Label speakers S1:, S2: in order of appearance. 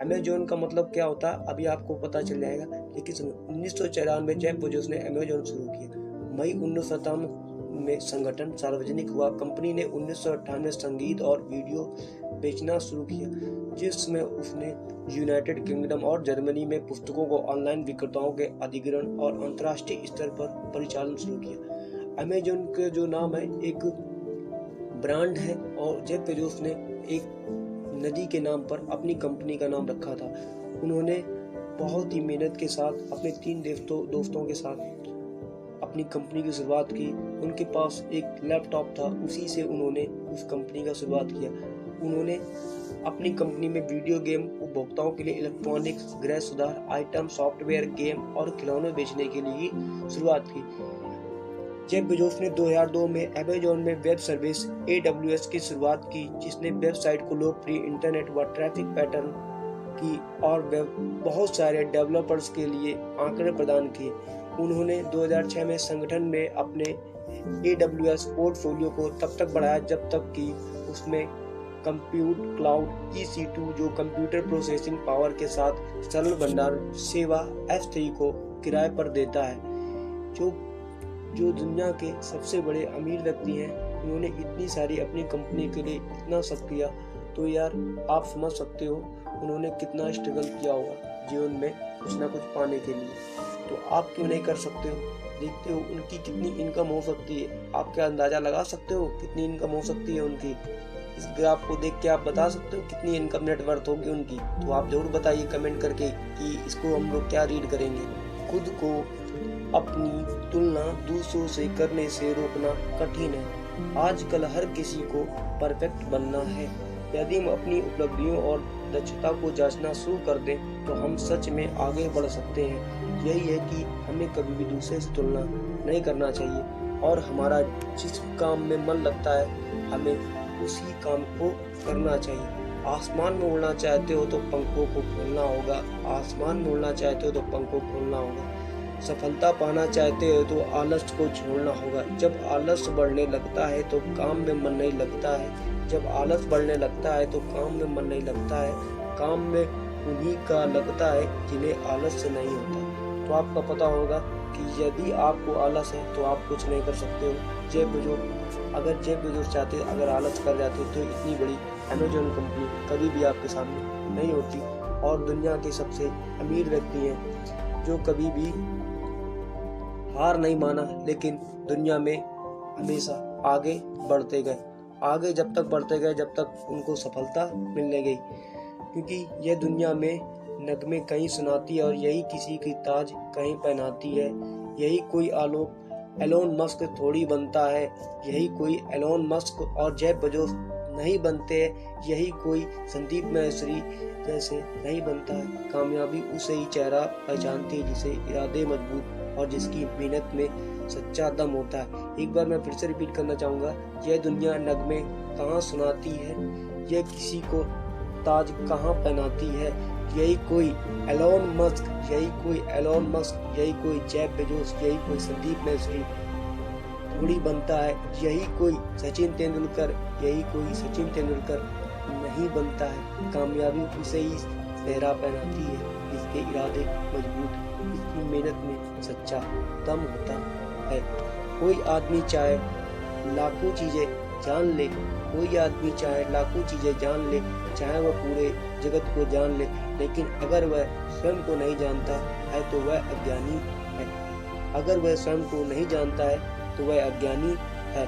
S1: Amazon का मतलब क्या होता है अभी आपको पता चल जाएगा, लेकिन 1994 जेफ बेजोस ने अमेजोन शुरू किया। मई 1957 में संगठन सार्वजनिक हुआ। कंपनी ने 1998 में संगीत और वीडियो बेचना शुरू किया, जिसमें उसने यूनाइटेड किंगडम और जर्मनी में पुस्तकों को ऑनलाइन विक्रेताओं के अधिग्रहण और अंतर्राष्ट्रीय स्तर पर परिचालन शुरू किया। अमेजोन का जो नाम है एक ब्रांड है और जेफ बेजोस ने एक नदी के नाम पर अपनी कंपनी का नाम रखा था। उन्होंने बहुत ही मेहनत के साथ अपने 3 दोस्तों के साथ अपनी कंपनी की शुरुआत की। उनके पास एक लैपटॉप था, उसी से उन्होंने उस कंपनी का शुरुआत किया। उन्होंने अपनी कंपनी में वीडियो गेम उपभोक्ताओं के लिए इलेक्ट्रॉनिक्स, गृह सुधार आइटम, सॉफ्टवेयर, गेम और खिलौने बेचने के लिए शुरुआत की। जेफ बेजोस ने 2002 में अमेजोन में वेब सर्विस AWS की शुरुआत की, जिसने वेबसाइट को लोकप्रिय इंटरनेट व ट्रैफिक पैटर्न की और बहुत सारे डेवलपर्स के लिए आंकड़े प्रदान किए। उन्होंने 2006 में संगठन में अपने AWS पोर्टफोलियो को तब तक बढ़ाया जब तक कि उसमें कंप्यूट क्लाउड EC2 जो कंप्यूटर प्रोसेसिंग पावर के साथ सरल भंडार सेवा S3 को किराए पर देता है। जो दुनिया के सबसे बड़े अमीर व्यक्ति हैं, उन्होंने इतनी सारी अपनी कंपनी के लिए इतना सब किया, तो यार आप समझ सकते हो उन्होंने कितना स्ट्रगल किया होगा जीवन में कुछ ना कुछ पाने के लिए। तो आप क्यों नहीं कर सकते हो? देखते हो उनकी कितनी इनकम हो सकती है। आप क्या अंदाजा लगा सकते हो कितनी इनकम हो सकती है उनकी? इस ग्राफ को देख के आप बता सकते हो कितनी इनकम नेटवर्थ होगी उनकी? तो आप जरूर बताइए कमेंट करके कि इसको हम लोग क्या रीड करेंगे। खुद को अपनी तुलना दूसरों से करने से रोकना कठिन है। आजकल हर किसी को परफेक्ट बनना है। यदि हम अपनी उपलब्धियों और दक्षता को जांचना शुरू कर दें तो हम सच में आगे बढ़ सकते हैं। यही है कि हमें कभी भी दूसरे से तुलना नहीं करना चाहिए और हमारा जिस काम में मन लगता है हमें उसी काम को करना चाहिए। आसमान में उड़ना चाहते हो तो पंखों को खोलना होगा। आसमान में उड़ना चाहते हो तो पंखों को खोलना होगा। सफलता पाना चाहते हो तो आलस को छोड़ना होगा। जब आलस बढ़ने लगता है तो काम में मन नहीं लगता है। जब आलस बढ़ने लगता है तो काम में मन नहीं लगता है। काम में उन्हीं का लगता है जिन्हें आलस से नहीं होता। तो आपका पता होगा कि यदि आपको आलस है तो आप कुछ नहीं कर सकते हो। जेफ बेजोस चाहते अगर आलस कर जाते तो इतनी बड़ी अमेजोन कंपनी कभी भी आपके सामने नहीं होती। और दुनिया के सबसे अमीर व्यक्ति हैं जो कभी भी हार नहीं माना, लेकिन दुनिया में हमेशा आगे बढ़ते गए। आगे जब तक बढ़ते गए जब तक उनको सफलता मिलने गई, क्योंकि यह दुनिया में नगमे कहीं सुनाती है और यही किसी की ताज कहीं पहनाती है। यही कोई एलोन मस्क थोड़ी बनता है। यही कोई एलोन मस्क और जेफ बेजोस नहीं बनते हैं। यही कोई संदीप माहेश्वरी जैसे नहीं बनता है। कामयाबी उसे ही चेहरा पहचानती है जिसे इरादे मजबूत और जिसकी मेहनत में सच्चा दम होता है। एक बार मैं फिर से रिपीट करना चाहूँगा, यह दुनिया नगमे कहाँ सुनाती है, यह किसी को ताज कहाँ पहनाती है। यही कोई एलोन मस्क, यही कोई जेफ बेजोस, यही कोई संदीप माहेश्वरी थोड़ी बनता है। यही कोई सचिन तेंदुलकर, नहीं बनता है। कामयाबी उसे ही चेहरा पहनाती है जिसके इरादे मजबूत, इसकी मेहनत में सच्चा दम होता है। कोई आदमी चाहे लाखों चीजें जान ले, चाहे वह पूरे जगत को जान ले, लेकिन अगर वह स्वयं को नहीं जानता है तो वह अज्ञानी है।